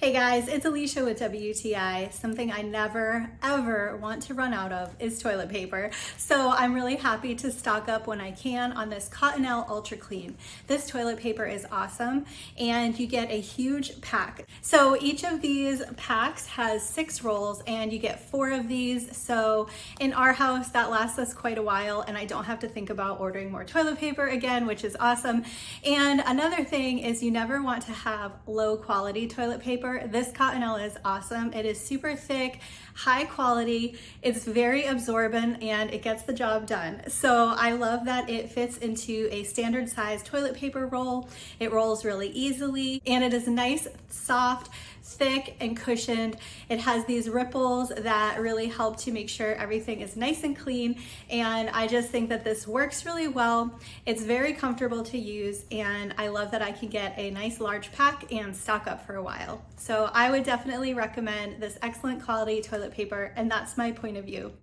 Hey guys, it's Alicia with WTI. Something I never ever want to run out of is toilet paper. So I'm really happy to stock up when I can on this Cottonelle Ultra Clean. This toilet paper is awesome and you get a huge pack. So each of these packs has 6 rolls and you get 4 of these. So in our house that lasts us quite a while and I don't have to think about ordering more toilet paper again, which is awesome. And another thing is you never want to have low quality toilet paper. This Cottonelle is awesome. It is super thick, high quality, it's very absorbent, and it gets the job done. So I love that it fits into a standard size toilet paper roll. It rolls really easily, and it is nice, soft, thick, and cushioned. It has these ripples that really help to make sure everything is nice and clean, and I just think that this works really well. It's very comfortable to use, and I love that I can get a nice large pack and stock up for a while. So I would definitely recommend this excellent quality toilet paper, and that's my point of view.